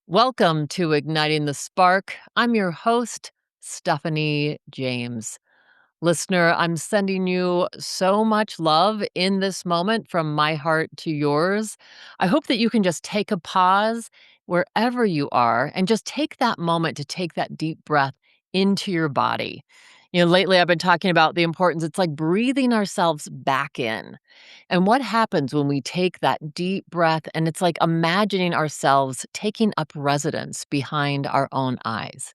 Welcome to Igniting the Spark. I'm your host, Stephanie James. Listener, I'm sending you so much love in this moment from my heart to yours. I hope that you can just take a pause wherever you are and just take that moment to take that deep breath into your body. Lately I've been talking about the importance, it's like breathing ourselves back in. And what happens when we take that deep breath and it's like imagining ourselves taking up residence behind our own eyes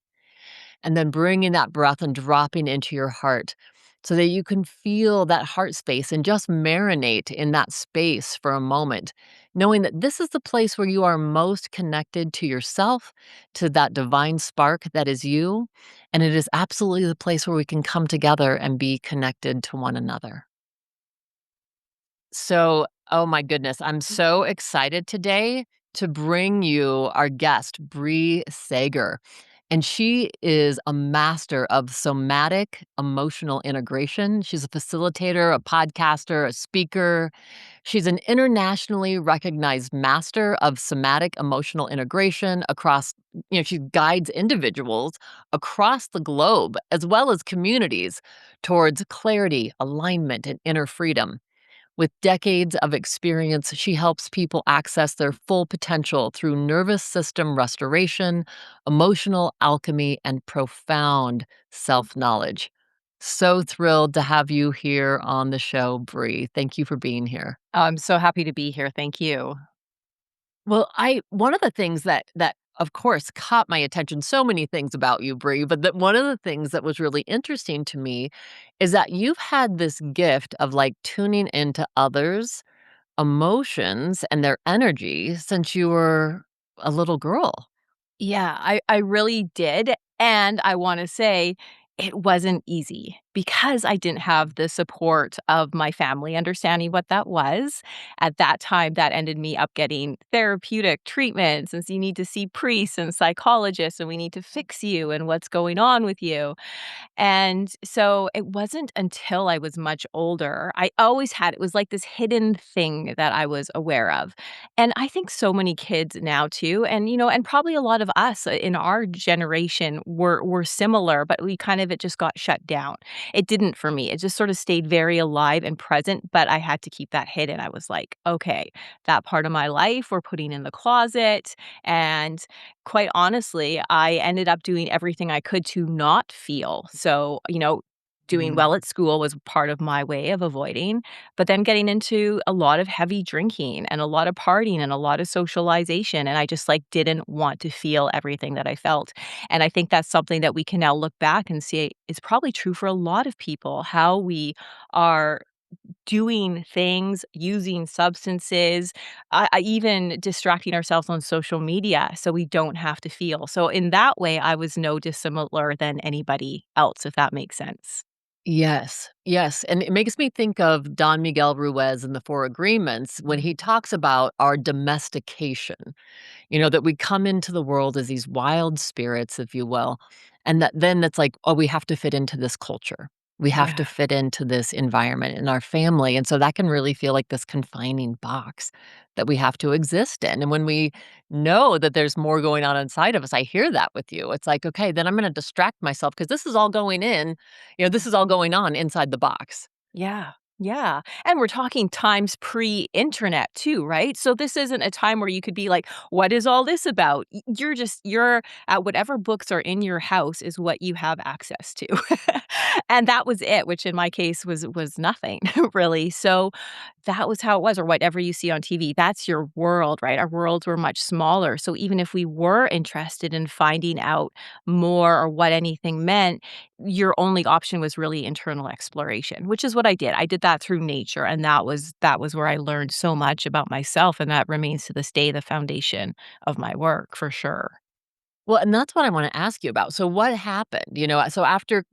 and then bringing that breath and dropping into your heart so that you can feel that heart space and just marinate in that space for a moment, knowing that this is the place where you are most connected to yourself, to that divine spark that is you. And it is absolutely the place where we can come together and be connected to one another. So, oh my goodness, I'm so excited today to bring you our guest, Brea Segger. And she is a master of somatic emotional integration. She's a facilitator, a podcaster, a speaker. She's an internationally recognized master of somatic emotional integration across, she guides individuals across the globe as well as communities towards clarity, alignment, and inner freedom. With decades of experience, she helps people access their full potential through nervous system restoration, emotional alchemy, and profound self knowledge. So thrilled to have you here on the show, Bree. Thank you for being here. I'm so happy to be here, thank you. Well, I one of the things that of course caught my attention, so many things about you, Bree, but that one of the things that was really interesting to me is that you've had this gift of like tuning into others' emotions and their energy since you were a little girl. Yeah, I really did, and I wanna say it wasn't easy because I didn't have the support of my family understanding what that was. At that time, that ended me up getting therapeutic treatments, and so you need to see priests and psychologists, and we need to fix you and what's going on with you. And so it wasn't until I was much older, I always had it was like this hidden thing that I was aware of. And I think so many kids now too, and probably a lot of us in our generation were similar, but we kind of it just got shut down. It didn't for me. It just sort of stayed very alive and present, but I had to keep that hidden. I was like, okay, that part of my life we're putting in the closet. And quite honestly, I ended up doing everything I could to not feel. So, doing Mm. well at school was part of my way of avoiding, but then getting into a lot of heavy drinking and a lot of partying and a lot of socialization. And I just like didn't want to feel everything that I felt. And I think that's something that we can now look back and see is probably true for a lot of people, how we are doing things, using substances, even distracting ourselves on social media so we don't have to feel. So in that way, I was no dissimilar than anybody else, if that makes sense. Yes, yes, and it makes me think of Don Miguel Ruiz in the Four Agreements when he talks about our domestication. That we come into the world as these wild spirits, if you will, and that then it's like, "Oh, we have to fit into this culture. We have to Yeah. fit into this environment in our family," and so that can really feel like this confining box that we have to exist in, and when we know that there's more going on inside of us, I hear that with you. It's like, "Okay, then I'm gonna distract myself because this is all going in, this is all going on inside the box." Yeah. Yeah. And we're talking times pre-internet too, right? So this isn't a time where you could be like, what is all this about? You're at whatever books are in your house is what you have access to. And that was it, which in my case was nothing really. So that was how it was, or whatever you see on TV, that's your world, right? Our worlds were much smaller. So even if we were interested in finding out more or what anything meant, your only option was really internal exploration, which is what I did. I did that through nature, and that was where I learned so much about myself, and that remains to this day the foundation of my work for sure. Well, and that's what I wanna ask you about. So what happened? So after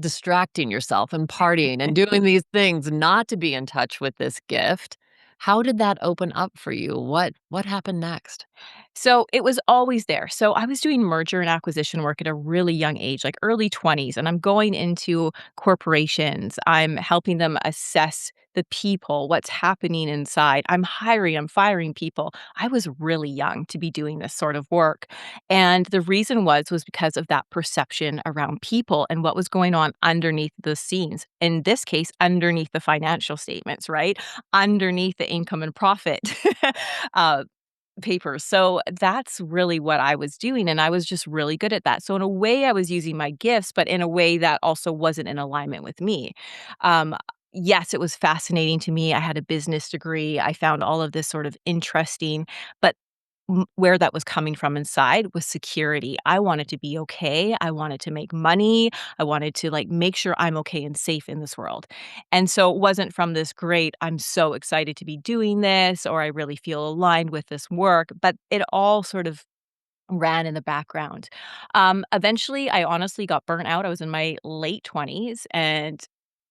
distracting yourself and partying and doing these things not to be in touch with this gift, how did that open up for you? What happened next? So it was always there. So I was doing merger and acquisition work at a really young age, like early 20s, and I'm going into corporations. I'm helping them assess the people, what's happening inside. I'm hiring, I'm firing people. I was really young to be doing this sort of work. And the reason was because of that perception around people and what was going on underneath the scenes. In this case, underneath the financial statements, right? Underneath the income and profit. uh, papers. So that's really what I was doing, and I was just really good at that. So in a way, I was using my gifts, but in a way that also wasn't in alignment with me. Um, yes, it was fascinating to me. I had a business degree. I found all of this sort of interesting, but where that was coming from inside was security. I wanted to be okay. I wanted to make money. I wanted to like make sure I'm okay and safe in this world. And so it wasn't from this great, I'm so excited to be doing this, or I really feel aligned with this work, but it all sort of ran in the background. Eventually, I honestly got burnt out. I was in my late 20s, and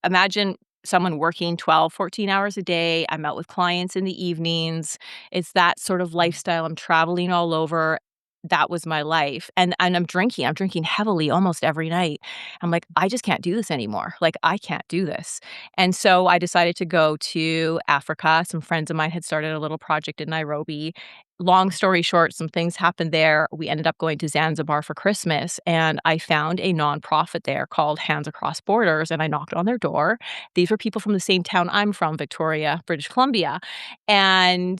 imagine someone working 12, 14 hours a day. I'm out with clients in the evenings. It's that sort of lifestyle. I'm traveling all over. That was my life. And I'm drinking. I'm drinking heavily almost every night. I'm like, I just can't do this anymore. Like, I can't do this. And so I decided to go to Africa. Some friends of mine had started a little project in Nairobi. Long story short, some things happened there. We ended up going to Zanzibar for Christmas, and I found a nonprofit there called Hands Across Borders, and I knocked on their door. These were people from the same town I'm from, Victoria, British Columbia. And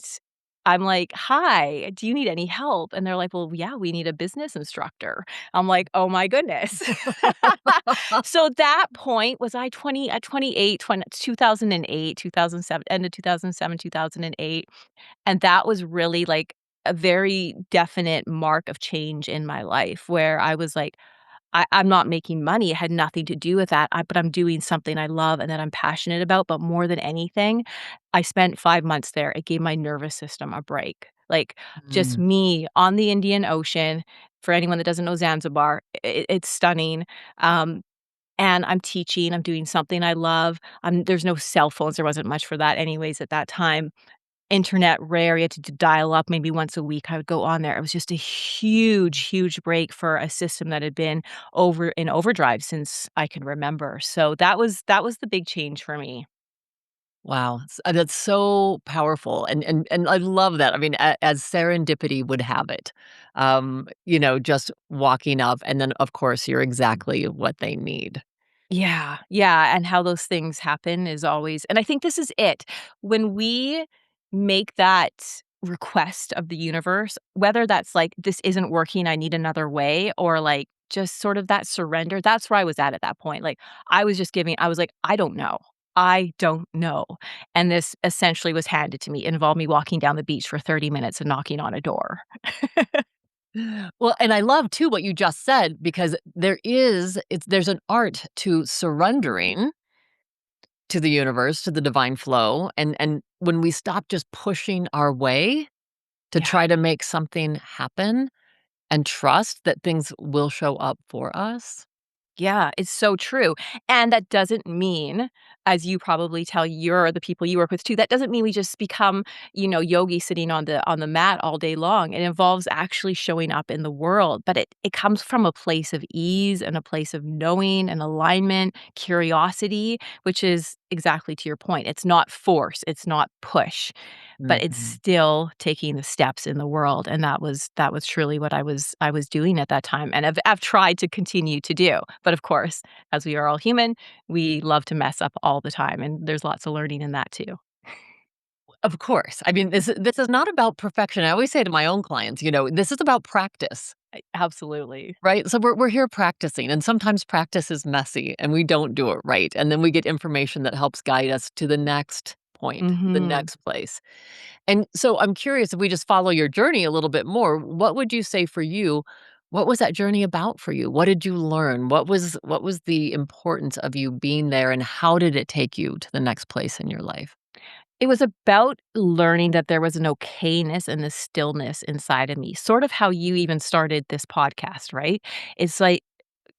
I'm like, "Hi, do you need any help?" And they're like, "Well, yeah, we need a business instructor." I'm like, "Oh my goodness." So that point was I 20 at 28, 2008, 2007, end of 2007, 2008. And that was really, like, a very definite mark of change in my life where I was like, I'm not making money, it had nothing to do with that, but I'm doing something I love and that I'm passionate about, but more than anything, I spent 5 months there. It gave my nervous system a break. Like, just Mm. me on the Indian Ocean. For anyone that doesn't know Zanzibar, it's stunning, um, and I'm teaching, I'm doing something I love. There's no cell phones, there wasn't much for that anyways at that time. Internet rare, you had to dial up maybe once a week, I would go on there. It was just a huge, huge break for a system that had been in overdrive since I can remember. So that was the big change for me. Wow, that's so powerful, and I love that. I mean, as serendipity would have it, just walking up, and then, of course, you're exactly what they need. Yeah, yeah, and how those things happen is always, and I think this is it. When we make that request of the universe, whether that's like, "This isn't working, I need another way," or, like, just sort of that surrender, that's where I was at that point. Like, I was like, "I don't know. I don't know." And this essentially was handed to me. It involved me walking down the beach for 30 minutes and knocking on a door. Well, and I love too what you just said because there's an art to surrendering to the universe, to the divine flow, and when we stop just pushing our way to Yeah. try to make something happen and trust that things will show up for us. Yeah, it's so true. And that doesn't mean, as you probably tell the people you work with too, that doesn't mean we just become, yogi sitting on the mat all day long. It involves actually showing up in the world, but it comes from a place of ease and a place of knowing and alignment, curiosity, which is exactly to your point. It's not force, it's not push, but it's Mhm. still taking the steps in the world, and that was truly what I was doing at that time, and I've tried to continue to do. But of course, as we are all human, we love to mess up all the time, and there's lots of learning in that too. Of course. I mean, this is not about perfection. I always say to my own clients, this is about practice, Absolutely. right? So we're here practicing, and sometimes practice is messy, and we don't do it right, and then we get information that helps guide us to the next point, the Mhm. next place. And so I'm curious if we just follow your journey a little bit more, what would you say for you? What was that journey about for you? What did you learn? What was the importance of you being there, and how did it take you to the next place in your life? It was about learning that there was an okayness and the stillness inside of me, sort of how you even started this podcast, right? It's like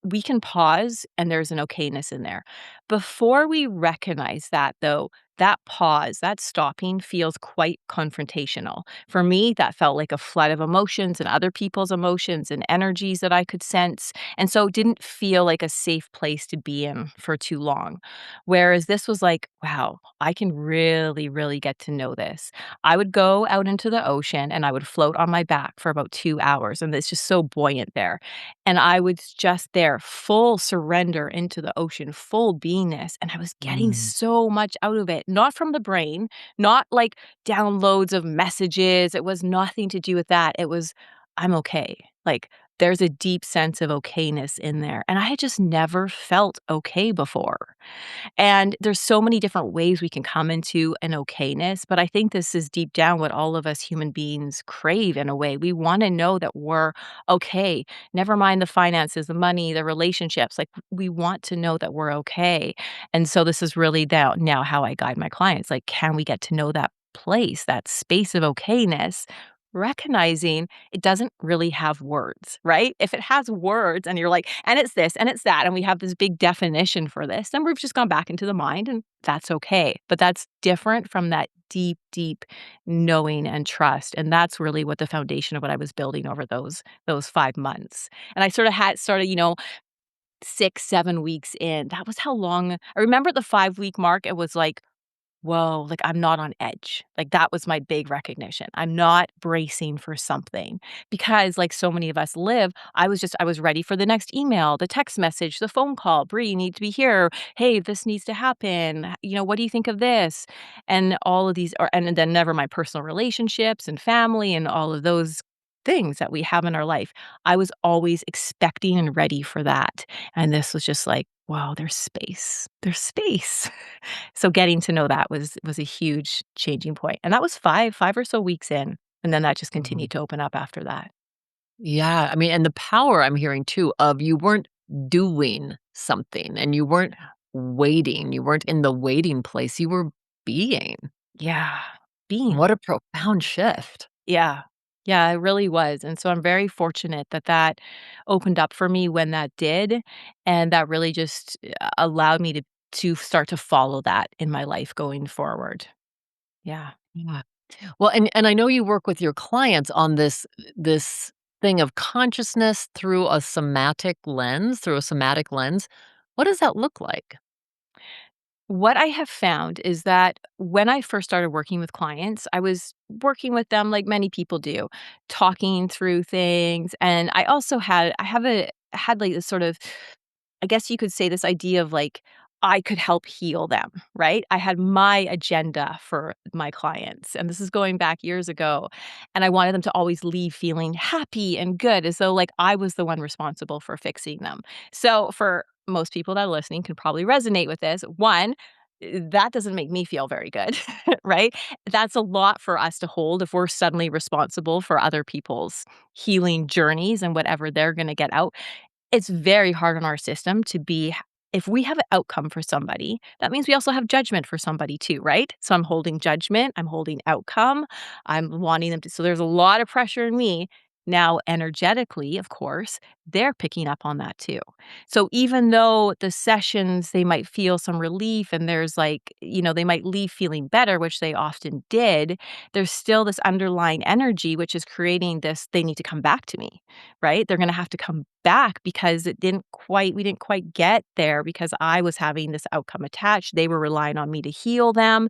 we can pause and there's an okayness in there. Before we recognize that, though, that pause, that stopping feels quite confrontational. For me, that felt like a flood of emotions and other people's emotions and energies that I could sense. And so it didn't feel like a safe place to be in for too long. Whereas this was like, wow, I can really, really get to know this. I would go out into the ocean and I would float on my back for about 2 hours, and it's just so buoyant there. And I was just there, full surrender into the ocean, full beingness. And I was getting Mm. so much out of it, not from the brain, not like downloads of messages. It was nothing to do with that. It was, I'm okay. Like, there's a deep sense of okayness in there. And I had just never felt okay before. And there's so many different ways we can come into an okayness, but I think this is deep down what all of us human beings crave in a way. We wanna know that we're okay. Never mind the finances, the money, the relationships, like, we want to know that we're okay. And so this is really now how I guide my clients, like, can we get to know that place, that space of okayness, recognizing it doesn't really have words, right? If it has words and you're like, "And it's this, and it's that," and we have this big definition for this, then we've just gone back into the mind, and that's okay. But that's different from that deep, deep knowing and trust, and that's really what the foundation of what I was building over those 5 months. And I sorta had started, 6, 7 weeks in. That was how long I remember the 5-week mark, it was like, whoa, like, I'm not on edge. Like, that was my big recognition. I'm not bracing for something because, like so many of us live, I was ready for the next email, the text message, the phone call. "Bree, you need to be here. Hey, this needs to happen. What do you think of this?" And all of these are and then never my personal relationships and family and all of those things that we have in our life. I was always expecting and ready for that. And this was just like, wow, there's space. There's space. So getting to know that was a huge changing point, and that was 5 or so weeks in, and then that just Mhm. continued to open up after that. Yeah, I mean, and the power I'm hearing too of you weren't doing something and you weren't waiting, you weren't in the waiting place, you were being. Yeah, being. What a profound shift. Yeah. Yeah, it really was, and so I'm very fortunate that that opened up for me when that did, and that really just, allowed me to start to follow that in my life going forward. Yeah. Yeah. Well, and I know you work with your clients on this thing of consciousness through a somatic lens, through a somatic lens. What does that look like? What I have found is that when I first started working with clients, I was working with them like many people do, talking through things. And I also had like this sort of, I guess you could say, this idea of like I could help heal them, right? I had my agenda for my clients. And this is going back years ago. And I wanted them to always leave feeling happy and good, as though like I was the one responsible for fixing them. So for most people that are listening can probably resonate with this. One, that doesn't make me feel very good, right? That's a lot for us to hold if we're suddenly responsible for other people's healing journeys and whatever they're going to get out. It's very hard on our system to be if we have an outcome for somebody, that means we also have judgment for somebody too, right? So I'm holding judgment, I'm holding outcome, I'm wanting them to so there's a lot of pressure in me. Now, energetically, of course, they're picking up on that too. So even though the sessions, they might feel some relief and there's like, they might leave feeling better, which they often did, there's still this underlying energy, which is creating this, they need to come back to me, right? They're gonna have to come back because we didn't quite get there because I was having this outcome attached. They were relying on me to heal them.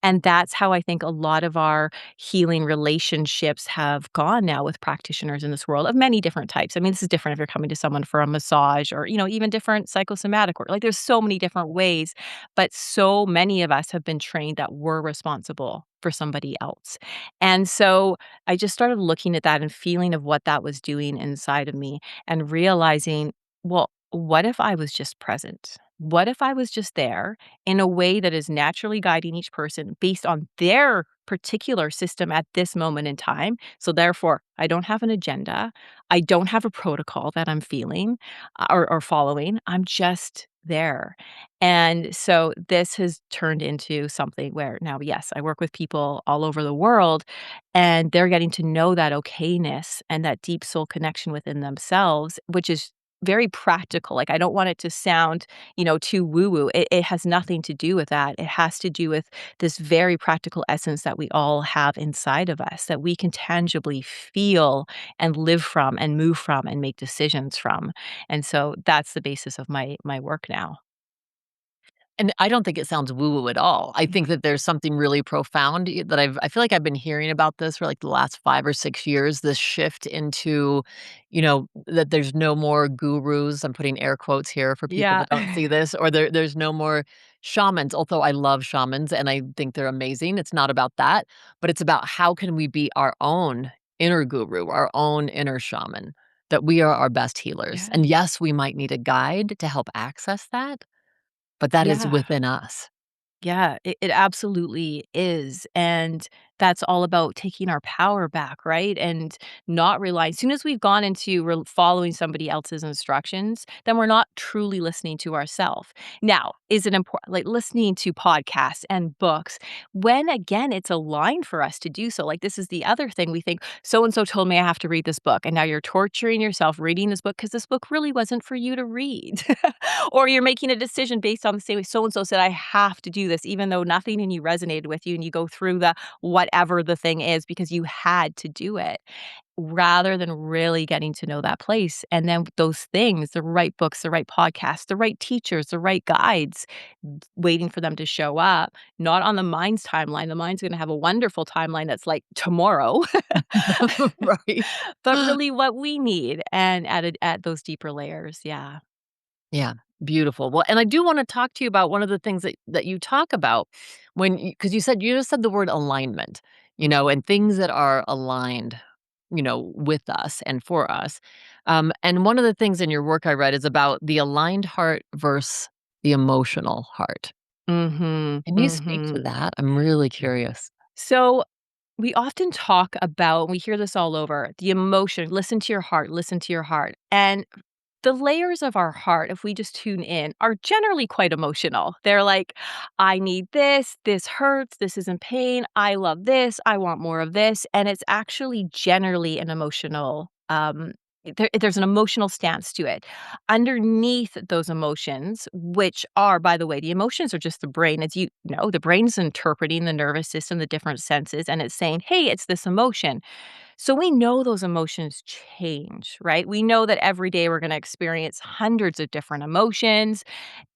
And that's how I think a lot of our healing relationships have gone now with practitioners in this world of many different types. I mean, this is different if you're coming to someone for a massage or, even different psychosomatic work. Like there's so many different ways, but so many of us have been trained that we're responsible for somebody else. And so I just started looking at that and feeling of what that was doing inside of me and realizing, well, what if I was just present? What if I was just there in a way that is naturally guiding each person based on their particular system at this moment in time? So, therefore, I don't have an agenda. I don't have a protocol that I'm feeling or following. I'm just there. And so, this has turned into something where now, yes, I work with people all over the world and they're getting to know that okayness and that deep soul connection within themselves, which is very practical. Like, I don't want it to sound, too woo-woo. It has nothing to do with that. It has to do with this very practical essence that we all have inside of us that we can tangibly feel and live from and move from and make decisions from. And so that's the basis of my work now. And I don't think it sounds woo-woo at all. I think that there's something really profound that I feel like I've been hearing about this for, like, the last 5 or 6 years, this shift into, that there's no more gurus. I'm putting air quotes here for people Yeah. that don't see this, or there's no more shamans, although I love shamans and I think they're amazing. It's not about that, but it's about how can we be our own inner guru, our own inner shaman, that we are our best healers. Yeah. And yes, we might need a guide to help access that, but that is Yeah. within us. Yeah, it absolutely is. And that's all about taking our power back, right? And not relying. As soon as we've gone into following somebody else's instructions, then we're not truly listening to ourselves. Now, is it important, like listening to podcasts and books, when again, it's aligned for us to do so? Like, this is the other thing we think, so and so told me I have to read this book. And now you're torturing yourself reading this book because this book really wasn't for you to read. Or you're making a decision based on the same way so and so said, I have to do this, even though nothing in you resonated with you. And you go through the whatever the thing is because you had to do it rather than really getting to know that place. And then those things, the right books, the right podcasts, the right teachers, the right guides, waiting for them to show up, not on the mind's timeline. The mind's going to have a wonderful timeline that's like tomorrow, Right. but really what we need and at those deeper layers. Yeah. Yeah, beautiful. Well, and I do wanna talk to you about one of the things that you talk about when because you just said the word alignment, and things that are aligned, with us and for us. And one of the things in your work I read is about the aligned heart versus the emotional heart. Mhm. Can you speak to Mhm. that? I'm really curious. So we often talk about, we hear this all over, the emotion, listen to your heart, listen to your heart. And the layers of our heart, if we just tune in, are generally quite emotional. They're like, I need this, this hurts, this is in pain, I love this, I want more of this. And it's actually generally an emotional, there's an emotional stance to it. Underneath those emotions, which are, by the way, the emotions are just the brain. As you know, the brain's interpreting the nervous system, the different senses, and it's saying, hey, it's this emotion. So we know those emotions change, right? We know that every day we're going to experience hundreds of different emotions.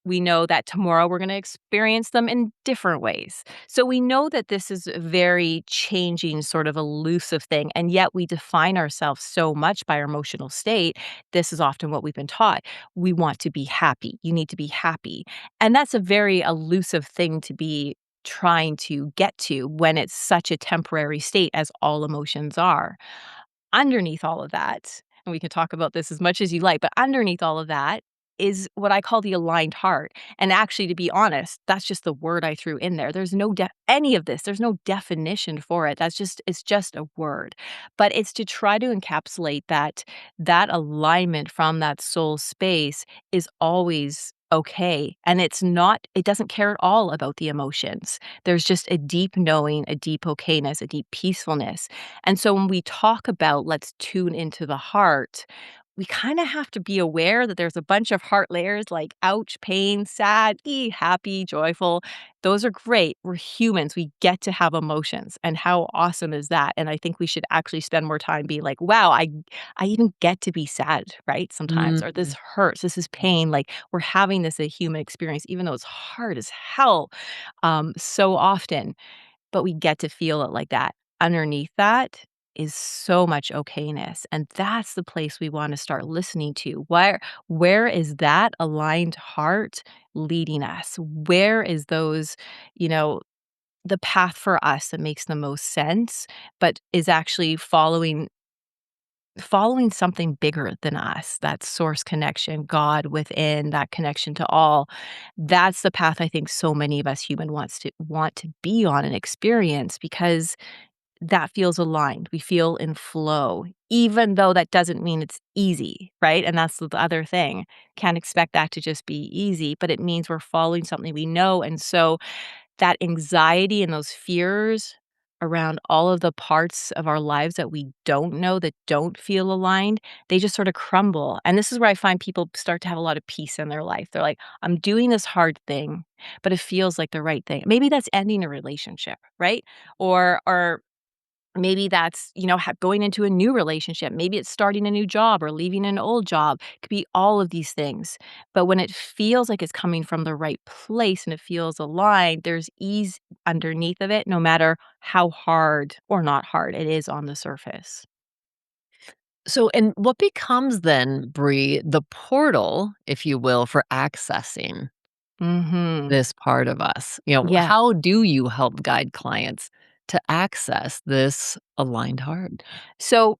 We know that tomorrow we're going to experience them in different ways. So we know that this is a very changing, sort of elusive thing. And yet we define ourselves so much by our emotional state. This is often what we've been taught. We want to be happy. You need to be happy. And that's a very elusive thing to be trying to get to when it's such a temporary state as all emotions are. Underneath all of that, and we can talk about this as much as you like, but underneath all of that is what I call the aligned heart. And actually, to be honest, that's just the word I threw in there. There's no any of this. There's no definition for it. It's just a word. But it's to try to encapsulate that alignment from that soul space is always okay. And it doesn't care at all about the emotions. There's just a deep knowing, a deep okayness, a deep peacefulness. And so when we talk about let's tune into the heart, we kind of have to be aware that there's a bunch of heart layers like ouch, pain, sad, happy, joyful. Those are great. We're humans. We get to have emotions. And how awesome is that? And I think we should actually spend more time being like, wow, I even get to be sad, right? Sometimes, or this Mm. hurts, this is pain. Like we're having this a human experience, even though it's hard as hell so often, but we get to feel it like that. Underneath that is so much okayness, and that's the place we wanna start listening to. Where is that aligned heart leading us? Where is those, you know, the path for us that makes the most sense, but is actually following something bigger than us, that source connection, God within, that connection to all. That's the path I think so many of us want to be on and experience because that feels aligned. We feel in flow, even though that doesn't mean it's easy, right? And that's the other thing. Can't expect that to just be easy, but it means we're following something we know. And so that anxiety and those fears around all of the parts of our lives that we don't know, that don't feel aligned, they just sort of crumble. And this is where I find people start to have a lot of peace in their life. They're like, I'm doing this hard thing, but it feels like the right thing. Maybe that's ending a relationship, right? Or maybe that's, going into a new relationship. Maybe it's starting a new job or leaving an old job. It could be all of these things. But when it feels like it's coming from the right place and it feels aligned, there's ease underneath of it, no matter how hard or not hard it is on the surface. So, and what becomes then, Bree, the portal, if you will, for accessing Mhm. this part of us? Yeah. How do you help guide clients to access this aligned heart? So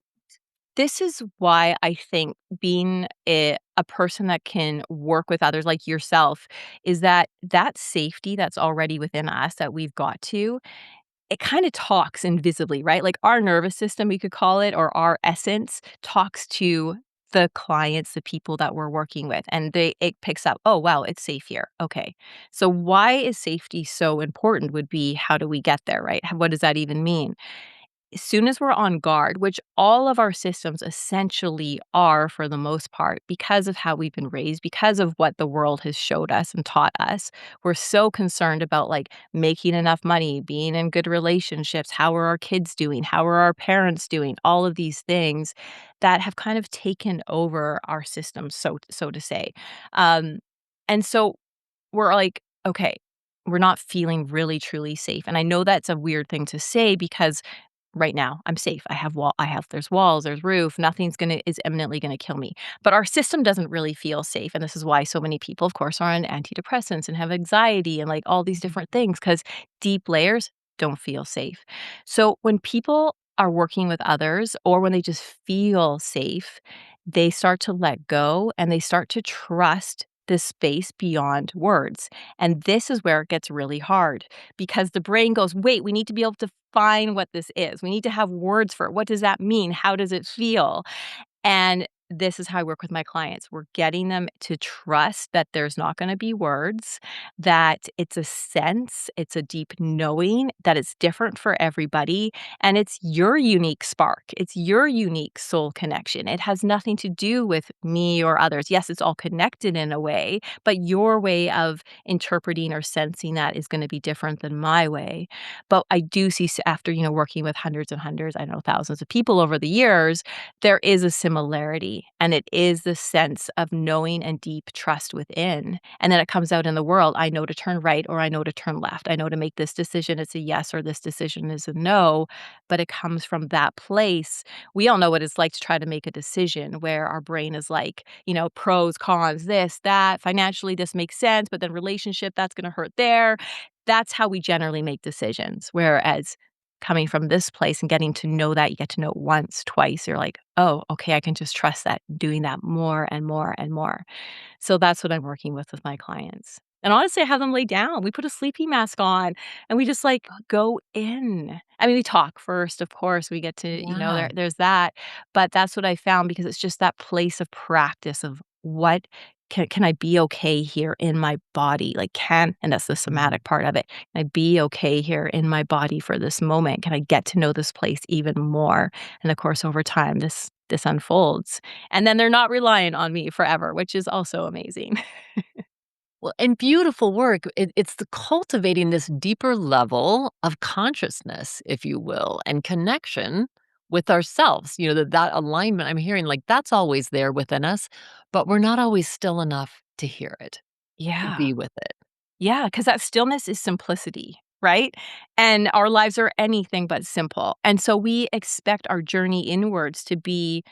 this is why I think being a person that can work with others like yourself is that safety that's already within us that we've got to, it kinda talks invisibly, right? Like, our nervous system, we could call it, or our essence talks to the clients, the people that we're working with, and it picks up, "Oh, wow, it's safe here. Okay." So why is safety so important would be how do we get there, right? What does that even mean? As soon as we're on guard, which all of our systems essentially are for the most part because of how we've been raised, because of what the world has showed us and taught us, we're so concerned about like making enough money, being in good relationships, how are our kids doing, how are our parents doing, all of these things that have kind of taken over our systems, so to say. Um, and so we're like, okay, we're not feeling really truly safe. And I know that's a weird thing to say because right now, I'm safe. There's walls, there's roof, nothing's gonna is imminently gonna kill me. But our system doesn't really feel safe, and this is why so many people, of course, are on antidepressants and have anxiety and, like, all these different things because deep layers don't feel safe. So, when people are working with others or when they just feel safe, they start to let go and they start to trust this space beyond words, and this is where it gets really hard because the brain goes, "Wait, we need to be able to define what this is. We need to have words for it. What does that mean? How does it feel?" And this is how I work with my clients. We're getting them to trust that there's not going to be words, that it's a sense, it's a deep knowing, that it's different for everybody. And it's your unique spark, it's your unique soul connection. It has nothing to do with me or others. Yes, it's all connected in a way, but your way of interpreting or sensing that is going to be different than my way. But I do see after, working with hundreds and hundreds, I know thousands of people over the years, there is a similarity, and it is the sense of knowing and deep trust within, and then it comes out in the world. I know to turn right or I know to turn left. I know to make this decision, it's a yes, or this decision is a no, but it comes from that place. We all know what it's like to try to make a decision where our brain is like, pros, cons, this, that, financially, this makes sense, but then relationship, that's gonna hurt there. That's how we generally make decisions, whereas coming from this place and getting to know that, you get to know it once, twice, you're like, "Oh, okay, I can just trust that," doing that more and more and more. So that's what I'm working with my clients. And honestly, I have them lay down. We put a sleeping mask on and we just like go in. I mean, we talk first, of course. We get to, Yeah. there's that. But that's what I found because it's just that place of practice of what can I be okay here in my body? Like, and that's the Mm. somatic part of it. Can I be okay here in my body for this moment? Can I get to know this place even more? And of course, over time, this unfolds. And then they're not reliant on me forever, which is also amazing. Well, and beautiful work. It's the cultivating this deeper level of consciousness, if you will, and connection with ourselves. That alignment I'm hearing, like that's always there within us, but we're not always still enough to hear it, to Yeah. be with it. Yeah, because that stillness is simplicity, right? And our lives are anything but simple. And so we expect our journey inwards to be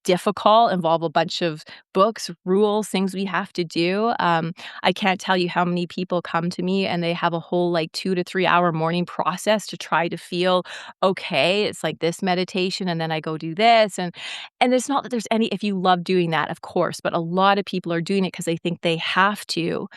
difficult, involve a bunch of books, rules, things we have to do. I can't tell you how many people come to me and they have a whole like 2 to 3 hour morning process to try to feel okay. It's like this meditation, and then I go do this, and it's not that there's any. If you love doing that, of course, but a lot of people are doing it because they think they have to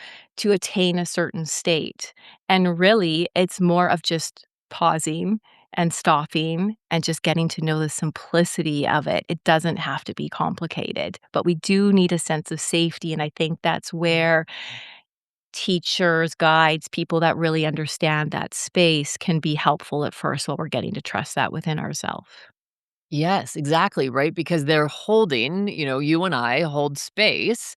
attain a certain state, and really, it's more of just pausing and stopping and just getting to know the simplicity of it. It doesn't have to be complicated, but we do need a sense of safety, and I think that's where teachers, guides, people that really understand that space can be helpful at first while we're getting to trust that within ourselves. Yes, exactly, right? Because they're holding, you and I hold space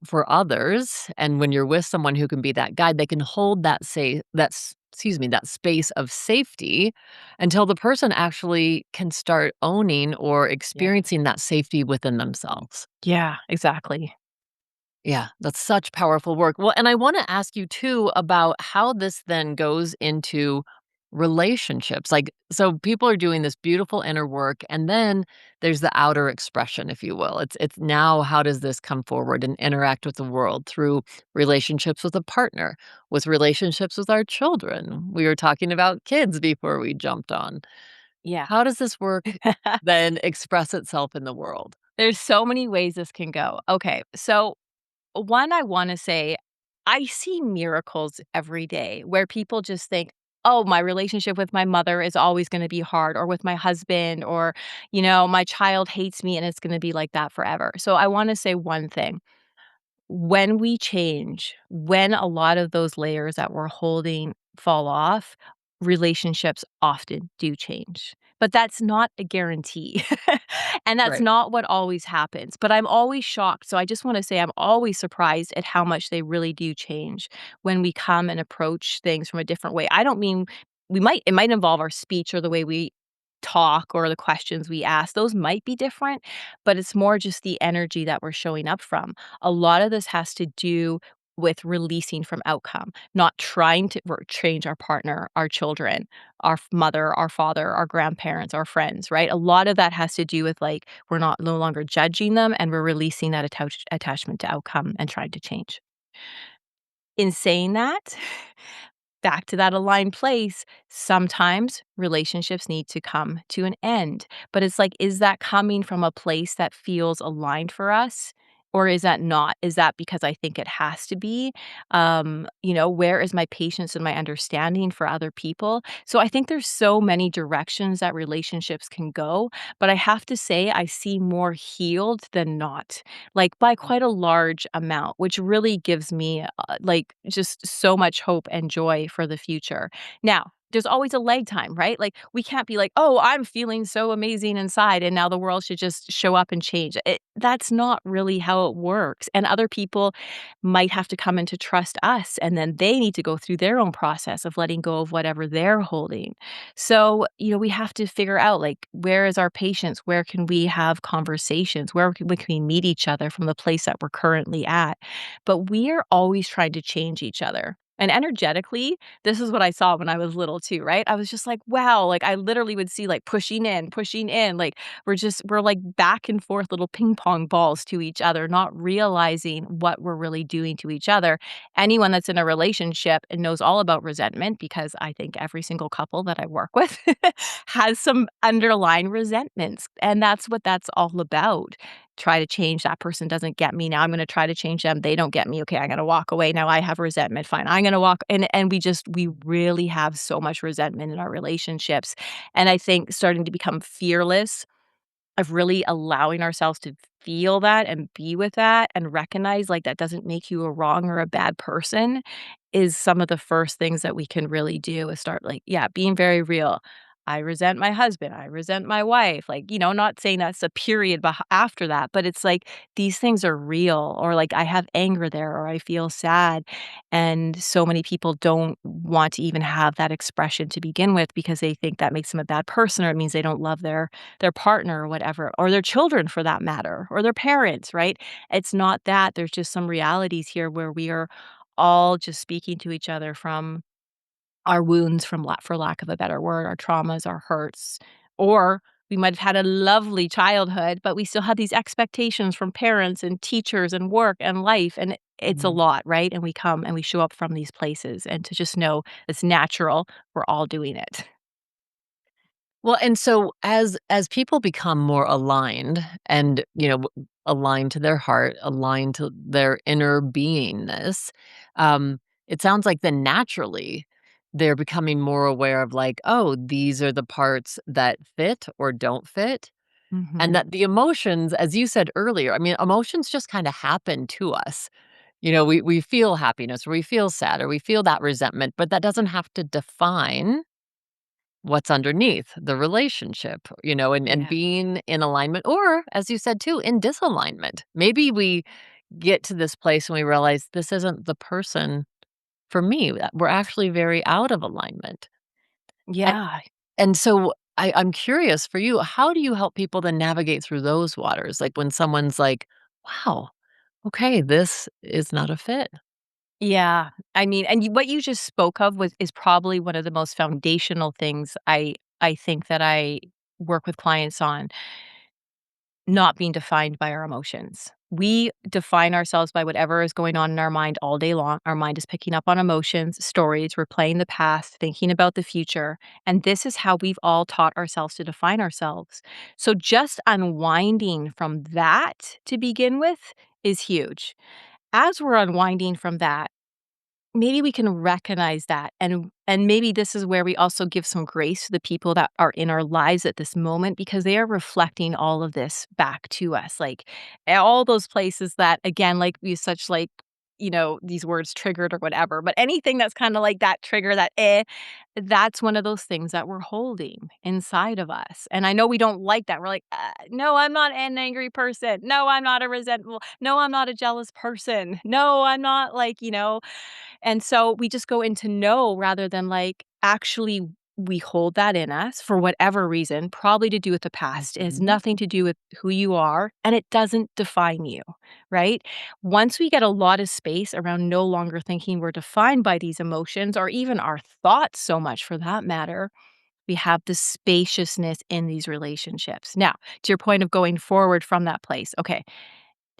for others. And when you're with someone who can be that guide, they can hold excuse me, that space of safety until the person actually can start owning or Yeah. experiencing that safety within themselves. Yeah, exactly. Yeah, that's such powerful work. Well, and I want to ask you too about how this then goes into relationships. Like, so people are doing this beautiful inner work, and then there's the outer expression, if you will. It's now how does this come forward and interact with the world through relationships with a partner, with relationships with our children. We were talking about kids before we jumped on. Yeah. How does this work then express itself in the world? There's so many ways this can go. Okay, so one, I wanna say, I see miracles every day where people just think, "Oh, my relationship with my mother is always gonna be hard," or with my husband, or, "My child hates me and it's gonna be like that forever." So I wanna say one thing. When we change, when a lot of those layers that we're holding fall off, relationships often do change. But that's not a guarantee. And that's Right. not what always happens. But I'm always shocked. So I just want to say I'm always surprised at how much they really do change when we come and approach things from a different way. I don't mean it might involve our speech or the way we talk or the questions we ask. Those might be different, but it's more just the energy that we're showing up from. A lot of this has to do with releasing from outcome, not trying to change our partner, our children, our mother, our father, our grandparents, our friends, right? A lot of that has to do with like we're not no longer judging them and we're releasing that attachment to outcome and trying to change. In saying that, back to that aligned place, sometimes relationships need to come to an end. But it's like, is that coming from a place that feels aligned for us? Or is that not? Is that because I think it has to be? Where is my patience and my understanding for other people? So I think there's so many directions that relationships can go. But I have to say, I see more healed than not, like by quite a large amount, which really gives me like just so much hope and joy for the future. Now, there's always a lag time, right? Like we can't be like, "Oh, I'm feeling so amazing inside and now the world should just show up and change." That's not really how it works. And other people might have to come in to trust us and then they need to go through their own process of letting go of whatever they're holding. So, we have to figure out like where is our patience? Where can we have conversations? Where can we meet each other from the place that we're currently at? But we are always trying to change each other. And energetically, this is what I saw when I was little too, right? I was just like, wow, like I literally would see like pushing in, like we're like back and forth little ping pong balls to each other, not realizing what we're really doing to each other. Anyone that's in a relationship and knows all about resentment, because I think every single couple that I work with has some underlying resentments. And that's what that's all about. Try to change, that person doesn't get me, now I'm gonna try to change them, they don't get me, okay, I'm gonna walk away, now I have resentment, fine, I'm gonna walk and we really have so much resentment in our relationships, and I think starting to become fearless of really allowing ourselves to feel that and be with that and recognize, like, that doesn't make you a wrong or a bad person is some of the first things that we can really do is start, like, yeah, being very real. I resent my husband, I resent my wife, like, not saying that's a period after that, but it's like, these things are real, or, like, I have anger there, or I feel sad, and so many people don't want to even have that expression to begin with because they think that makes them a bad person, or it means they don't love their partner or whatever, or their children for that matter, or their parents, right? It's not that. There's just some realities here where we are all just speaking to each other from our wounds, for lack of a better word, our traumas, our hurts, or we might have had a lovely childhood, but we still had these expectations from parents and teachers and work and life, and it's a Mhm. lot, right? And we come and we show up from these places, and to just know it's natural, we're all doing it. Well, and so as people become more aligned and, aligned to their heart, aligned to their inner beingness, it sounds like then naturally they're becoming more aware of like, oh, these are the parts that fit or don't fit. And Mhm. that the emotions, as you said earlier, I mean, emotions just kind of happen to us. We feel happiness or we feel sad or we feel that resentment, but that doesn't have to define what's underneath the relationship, and Yeah. being in alignment or, as you said too, in disalignment. Maybe we get to this place and we realize this isn't the person for me. That we're actually very out of alignment. And, Yeah. and so I'm curious for you, how do you help people then navigate through those waters? Like when someone's like, wow, okay, this is not a fit. Yeah. I mean, and what you just spoke of was is probably one of the most foundational things I think that I work with clients on, not being defined by our emotions. We define ourselves by whatever is going on in our mind all day long. Our mind is picking up on emotions, stories, replaying the past, thinking about the future. And this is how we've all taught ourselves to define ourselves. So just unwinding from that to begin with is huge. As we're unwinding from that, maybe we can recognize that, and maybe this is where we also give some grace to the people that are in our lives at this moment because they are reflecting all of this back to us, like, all those places that, again, like, we such, like, these words triggered or whatever, but anything that's kinda like that trigger, that, that's one of those things that we're holding inside of us, and I know we don't like that. We're like, No, I'm not an angry person. No, I'm not a resentful. No, I'm not a jealous person. No, I'm not," and so we just go into no rather than, like, actually we hold that in us for whatever reason, probably to do with the past. It has Mhm. nothing to do with who you are, and it doesn't define you, right? Once we get a lot of space around no longer thinking we're defined by these emotions or even our thoughts so much for that matter, we have the spaciousness in these relationships. Now, to your point of going forward from that place, okay,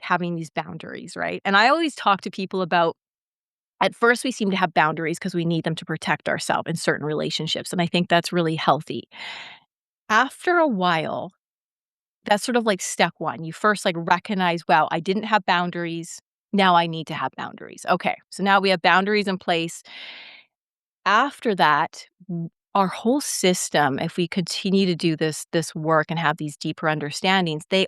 having these boundaries, right? And I always talk to people about, at first, we seem to have boundaries because we need them to protect ourselves in certain relationships, and I think that's really healthy. After a while, that's sort of like step 1. You first, like, recognize, "Wow, I didn't have boundaries. Now I need to have boundaries." Okay, so now we have boundaries in place. After that, our whole system, if we continue to do this work and have these deeper understandings, the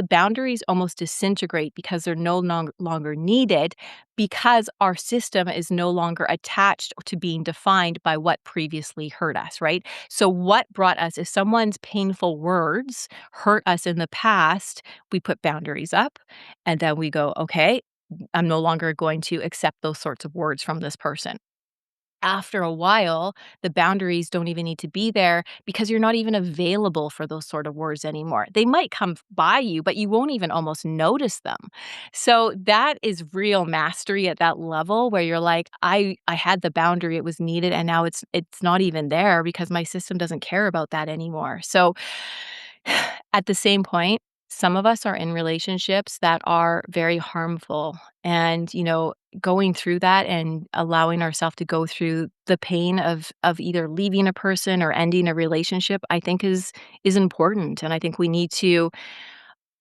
boundaries almost disintegrate because they're no longer needed because our system is no longer attached to being defined by what previously hurt us, right? So what brought us, if someone's painful words hurt us in the past, we put boundaries up and then we go, okay, I'm no longer going to accept those sorts of words from this person. After a while, the boundaries don't even need to be there because you're not even available for those sort of words anymore. They might come by you, but you won't even almost notice them. So that is real mastery at that level where you're like, I had the boundary, it was needed, and now it's not even there because my system doesn't care about that anymore. So at the same point, some of us are in relationships that are very harmful. And, going through that and allowing ourselves to go through the pain of either leaving a person or ending a relationship, I think is important. And I think we need to,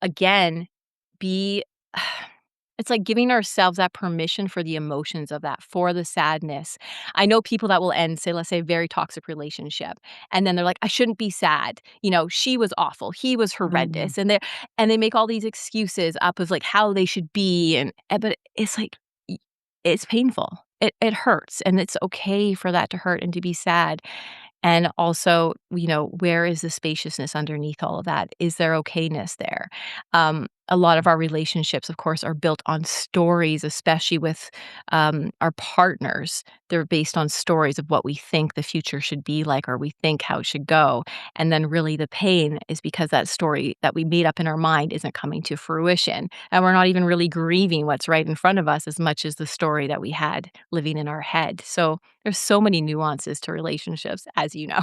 again, be it's like giving ourselves that permission for the emotions of that, for the sadness. I know people that will end, say, let's say, a very toxic relationship, and then they're like, "I shouldn't be sad. She was awful. He was Mhm. horrendous." And they make all these excuses up of, like, how they should be, but it's like, y it's painful. It hurts, and it's okay for that to hurt and to be sad. And also, where is the spaciousness underneath all of that? Is there okayness there? A lot of our relationships, of course, are built on stories, especially with our partners. They're based on stories of what we think the future should be like or we think how it should go. And then, really, the pain is because that story that we made up in our mind isn't coming to fruition. And we're not even really grieving what's right in front of us as much as the story that we had living in our head. So, there's so many nuances to relationships, as you know.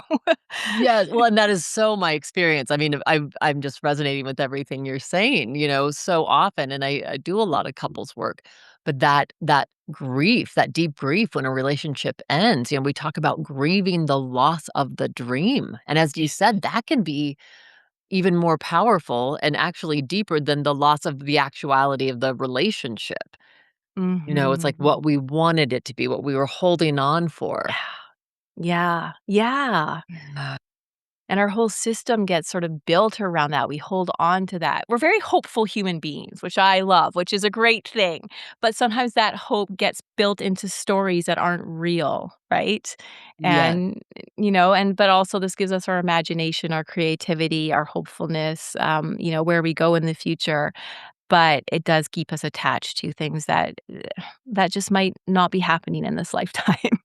Yes, well, and that is so my experience. I mean, I'm just resonating with everything you're saying, so often, and I do a lot of couples work, but that grief, that deep grief when a relationship ends, we talk about grieving the loss of the dream, and as you said, that can be even more powerful and actually deeper than the loss of the actuality of the relationship. It's like Mhm. what we wanted it to be, what we were holding on for. Yeah. Yeah. And our whole system gets sort of built around that. We hold on to that. We're very hopeful human beings, which I love, which is a great thing. But sometimes that hope gets built into stories that aren't real, right? Yes. And, but also this gives us our imagination, our creativity, our hopefulness, where we go in the future. But it does keep us attached to things that just might not be happening in this lifetime.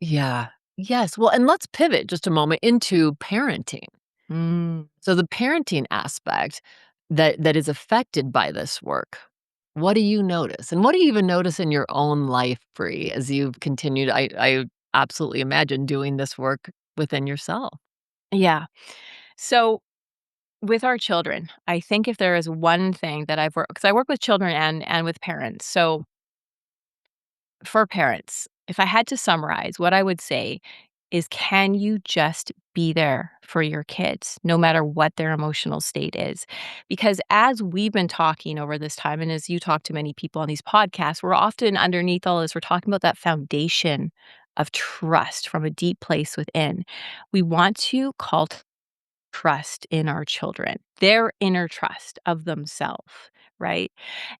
Yeah. Yes. Well, and let's pivot just a moment into parenting. Mm. So the parenting aspect that is affected by this work, what do you notice? And what do you even notice in your own life, Bree, as you've continued? I absolutely imagine doing this work within yourself. Yeah. So with our children, I think if there is one thing that I've worked, because I work with children and with parents. So for parents, if I had to summarize, what I would say is, can you just be there for your kids no matter what their emotional state is? Because as we've been talking over this time, and as you talk to many people on these podcasts, we're often underneath all this, we're talking about that foundation of trust from a deep place within. We want to cultivate trust in our children, their inner trust of themselves, right?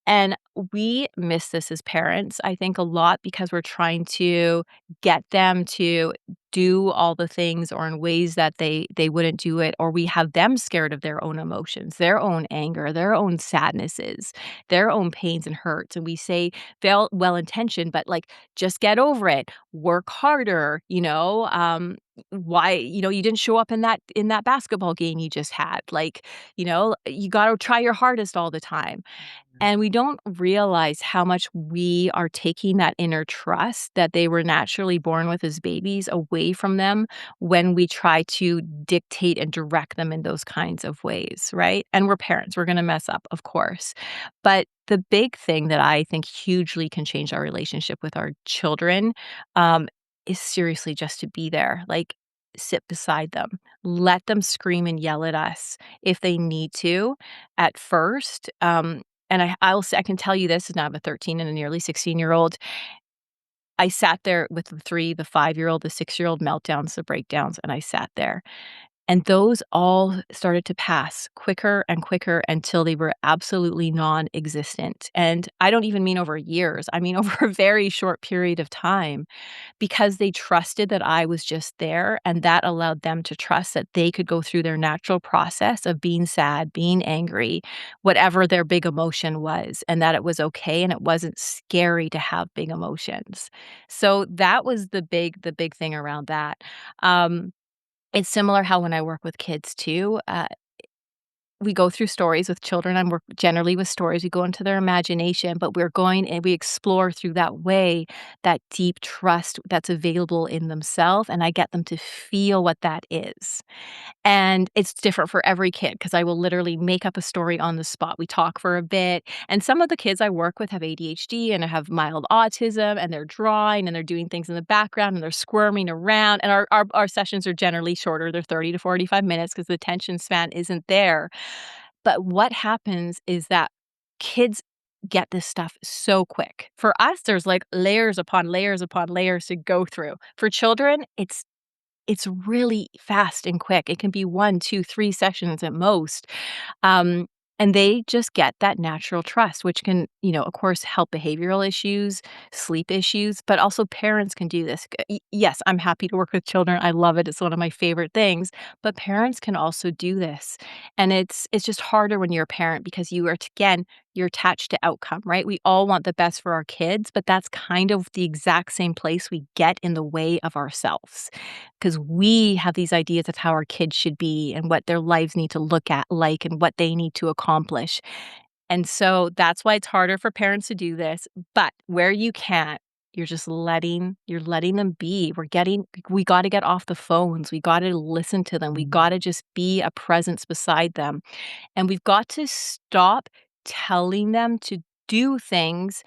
And we miss this as parents, I think, a lot because we're trying to get them to do all the things or in ways that they wouldn't do it, or we have them scared of their own emotions, their own anger, their own sadnesses, their own pains and hurts. And we say well intentioned, but like, just get over it, work harder, why, you didn't show up in that basketball game you just had. Like, you got to try your hardest all the time. And we don't realize how much we are taking that inner trust that they were naturally born with as babies away from them when we try to dictate and direct them in those kinds of ways, right? And we're parents, we're going to mess up, of course. But the big thing that I think hugely can change our relationship with our children is seriously just to be there. Like, sit beside them, let them scream and yell at us if they need to at first. And I can tell you this, and I have a 13 and a nearly 16-year-old. I sat there with the 3, the 5-year-old, the 6-year-old meltdowns, the breakdowns, and I sat there. And those all started to pass quicker and quicker until they were absolutely non-existent. And I don't even mean over years. I mean over a very short period of time, because they trusted that I was just there, and that allowed them to trust that they could go through their natural process of being sad, being angry, whatever their big emotion was, and that it was okay and it wasn't scary to have big emotions. So that was the big thing around that. Um, it's similar how when I work with kids too, we go through stories with children and work generally with stories. We go into their imagination, but we're going and we explore through that way, that deep trust that's available in themselves. And I get them to feel what that is. And it's different for every kid because I will literally make up a story on the spot. We talk for a bit. And some of the kids I work with have ADHD and have mild autism, and they're drawing and they're doing things in the background and they're squirming around. And our sessions are generally shorter. They're 30 to 45 minutes because the attention span isn't there. But what happens is that kids get this stuff so quick. For us, there's like layers upon layers upon layers to go through. For children, it's really fast and quick. It can be 1, 2, 3 sessions at most. Um, and they just get that natural trust, which can, of course, help behavioral issues, sleep issues, but also parents can do this. Yes, I'm happy to work with children. I love it. It's one of my favorite things. But parents can also do this. And it's just harder when you're a parent because again, you're attached to outcome, right? We all want the best for our kids, but that's kind of the exact same place we get in the way of ourselves because we have these ideas of how our kids should be and what their lives need to look at like and what they need to accomplish. And so that's why it's harder for parents to do this. But where you can't, you're letting them be. We got to get off the phones. We got to listen to them. We got to just be a presence beside them. And we've got to stop telling them to do things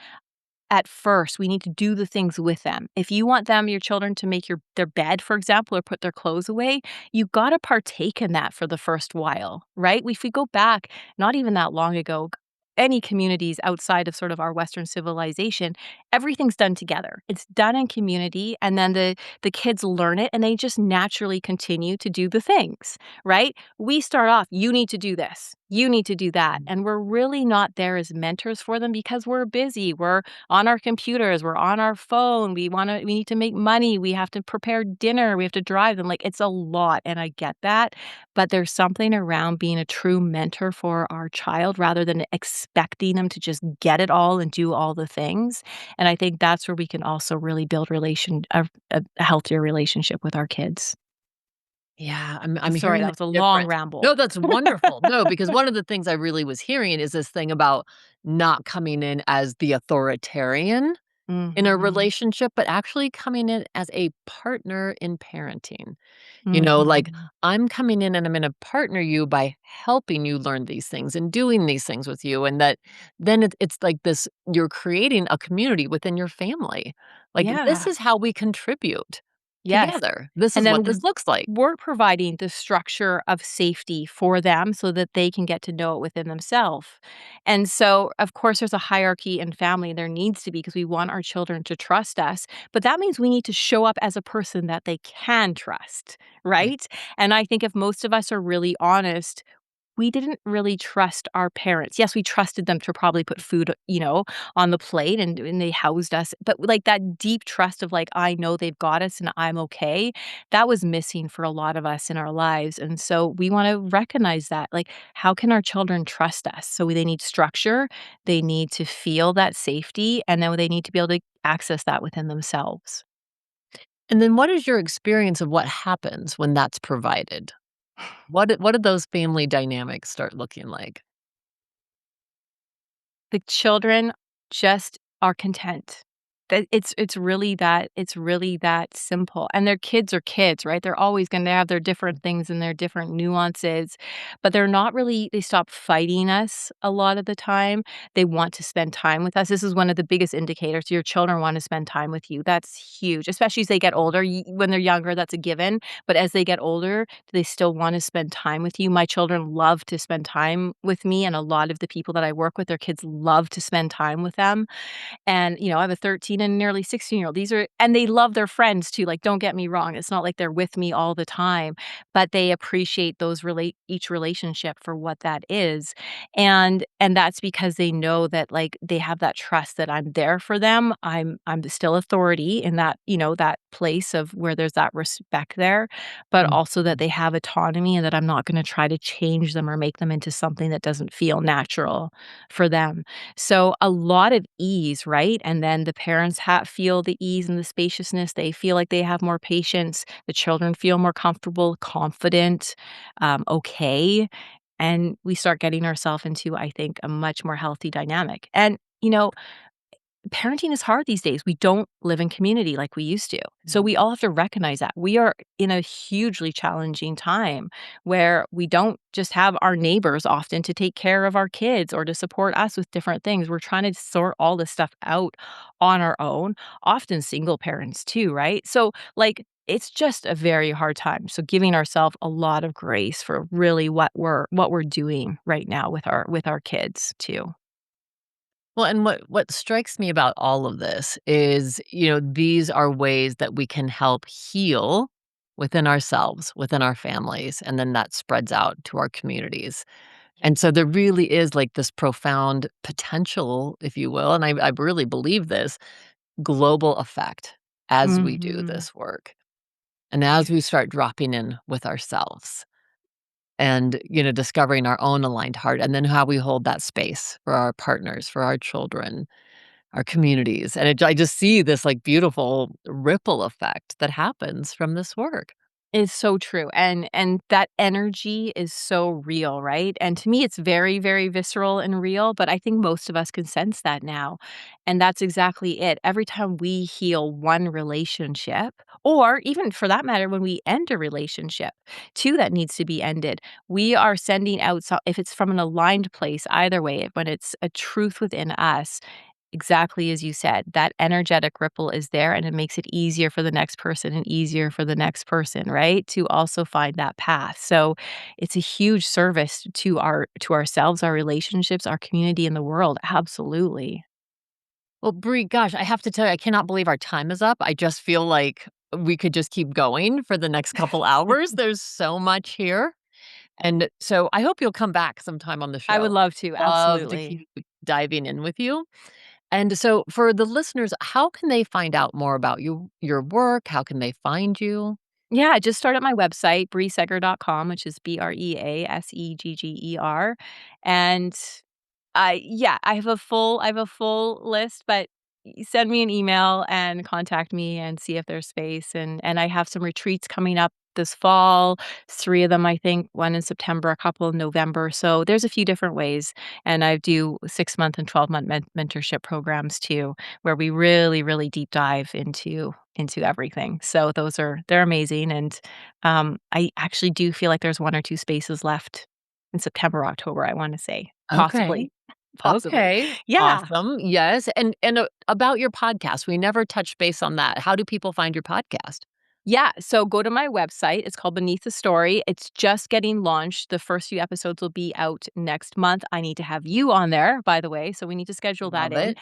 at first. We need to do the things with them. If you want your children to make their bed, for example, or put their clothes away, you got to partake in that for the first while, right? If we go back, not even that long ago, any communities outside of sort of our Western civilization, everything's done together. It's done in community, and then the kids learn it, and they just naturally continue to do the things, right? We start off, "You need to do this. You need to do that," and we're really not there as mentors for them because we're busy. We're on our computers, we're on our phone, we need to make money, we have to prepare dinner, we have to drive them, like, it's a lot, and I get that, but there's something around being a true mentor for our child rather than expecting them to just get it all and do all the things, and I think that's where we can also really build a healthier relationship with our kids. Yeah, I'm Sorry, hearing that the was a long difference. ramble. No, that's wonderful. No, because one of the things I really was hearing is this thing about not coming in as the authoritarian in a Mhm. relationship, but actually coming in as a partner in parenting. Like, Mhm. I'm coming in and I'm gonna partner you by helping you learn these things and doing these things with you, and that then it's like this you're creating a community within your family. Like, this Yeah. is how we contribute Yes. together. This And is then what this looks like. we're providing the structure of safety for them so that they can get to know it within themselves. And so, of course, there's a hierarchy in family. There needs to be because we want our children to trust us. But that means we need to show up as a person that they can trust, Right. right? And I think if most of us are really honest, we didn't really trust our parents. Yes, we trusted them to probably put food, on the plate and they housed us, but, like, that deep trust of, like, "I know they've got us and I'm okay," that was missing for a lot of us in our lives, and so we wanna recognize that, like, how can our children trust us? So they need structure, they need to feel that safety, and then they need to be able to access that within themselves. And then what is your experience of what happens when that's provided? What did those family dynamics start looking like? The children just are content. That it's really that simple, and their kids are kids, right? They're always gonna have their different things and their different nuances, but they stop fighting us a lot of the time. They want to spend time with us. This is one of the biggest indicators. Your children wanna spend time with you. That's huge, especially as they get older. When they're younger, that's a given, but as they get older, do they still wanna spend time with you? My children love to spend time with me, and a lot of the people that I work with, their kids love to spend time with them. And, I have a 13 and nearly 16-year-old. And they love their friends too, like, don't get me wrong, it's not like they're with me all the time, but they appreciate each relationship for what that is. And that's because they know that, like, they have that trust that I'm there for them. I'm still authority in that place of where there's that respect there, but Mm. also that they have autonomy and that I'm not gonna try to change them or make them into something that doesn't feel natural for them. So a lot of ease, right? And then the parents feel the ease and the spaciousness. They feel like they have more patience. The children feel more comfortable, confident, okay. And we start getting ourselves into, I think, a much more healthy dynamic. And, parenting is hard these days. We don't live in community like we used to. So No. we all have to recognize that. We are in a hugely challenging time where we don't just have our neighbors often to take care of our kids or to support us with different things. We're trying to sort all this stuff out on our own, often single parents too, right? So, like, it's just a very hard time. So giving ourselves a lot of grace for really what we're doing right now with our kids too. Well, and what strikes me about all of this is, these are ways that we can help heal within ourselves, within our families, and then that spreads out to our communities. And so there really is like this profound potential, if you will, and I really believe this global effect as we do Mhm. this work and as we start dropping in with ourselves and, discovering our own aligned heart and then how we hold that space for our partners, for our children, our communities, and I just see this, like, beautiful ripple effect that happens from this work. Is so true, and that energy is so real, right? And to me, it's very, very visceral and real, but I think most of us can sense that now, and that's exactly it. Every time we heal one relationship, or even for that matter, when we end a relationship, too, that needs to be ended, we are sending out if it's from an aligned place, either way, when it's a truth within us, exactly as you said, that energetic ripple is there and it makes it easier for the next person and easier for the next person, right? To also find that path. So it's a huge service to ourselves, our relationships, our community, and the world. Absolutely. Well, Brie, gosh, I have to tell you, I cannot believe our time is up. I just feel like we could just keep going for the next couple hours. There's so much here. And so I hope you'll come back sometime on the I would show. love to. Love to Absolutely. keep diving in with you. And so for the listeners, how can they find out more about your work? How can they find you? Yeah, I just started my website, breasegger.com, which is BREASEGGER. And I have a full list, but send me an email and contact me and see if there's space, and I have some retreats coming up this fall, 3 of them, I think, 1 in September, a couple in November, so there's a few different ways, and I do 6-month and 12-month mentorship programs too, where we really, really deep dive into everything, so they're amazing, and, I actually do feel like there's 1 or 2 spaces left in September, October, I wanna say, Okay. possibly. Possibly. Okay. Yeah. Awesome. Yes. And about your podcast, we never touched base on that. How do people find your podcast? Yeah, so go to my website, it's called Beneath the Story, it's just getting launched, the first few episodes will be out next month, I need to have you on there, by the way, so we need to schedule that Love in, it.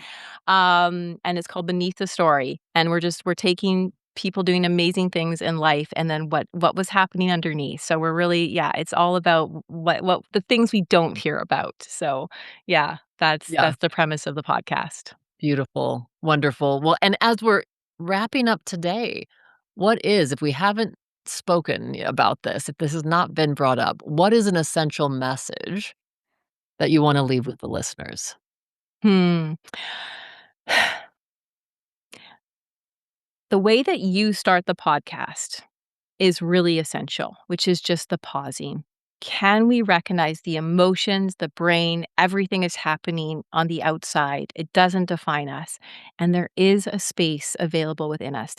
and it's called Beneath the Story, and we're taking people doing amazing things in life and then what was happening underneath, so we're really yeah, it's all about what the things we don't hear about, so yeah, Yeah. that's the premise of the podcast. Beautiful. Wonderful. Well, and as we're wrapping up today, what is, if we haven't spoken about this, if this has not been brought up, what is an essential message that you want to leave with the listeners? Hmm. The way that you start the podcast is really essential, which is just the pausing. Can we recognize the emotions, the brain, everything is happening on the outside? It doesn't define us. And there is a space available within us.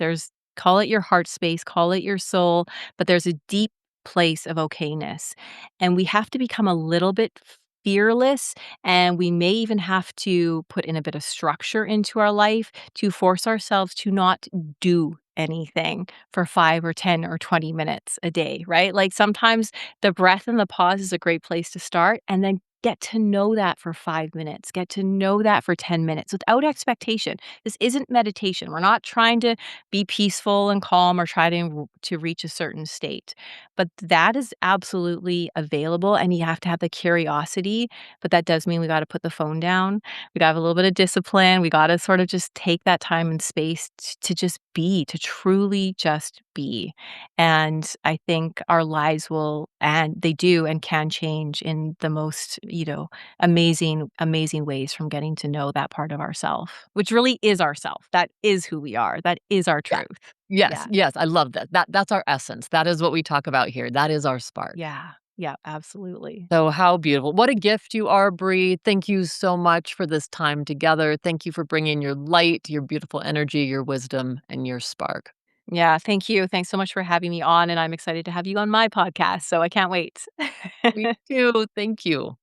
Call it your heart space, call it your soul, but there's a deep place of okayness. And we have to become a little bit fearless. And we may even have to put in a bit of structure into our life to force ourselves to not do anything for 5 or 10 or 20 minutes a day, right? Like sometimes the breath and the pause is a great place to start and then get to know that for 5 minutes, get to know that for 10 minutes without expectation. This isn't meditation. We're not trying to be peaceful and calm or try to reach a certain state. But that is absolutely available and you have to have the curiosity, but that does mean we got to put the phone down. We got to have a little bit of discipline. We got to sort of just take that time and space to just be, to truly just be. And I think our lives will, and they do and can change in the most, amazing, amazing ways from getting to know that part of ourself, which really is ourself. That is who we are. That is our Yeah. truth. Yes, Yeah. yes, I love that. That's our essence. That is what we talk about here. That is our spark. Yeah. Yeah. Absolutely. So how beautiful. What a gift you are, Bree. Thank you so much for this time together. Thank you for bringing your light, your beautiful energy, your wisdom, and your spark. Yeah. Thank you. Thanks so much for having me on. And I'm excited to have you on my podcast. So I can't wait. Me too. Thank you.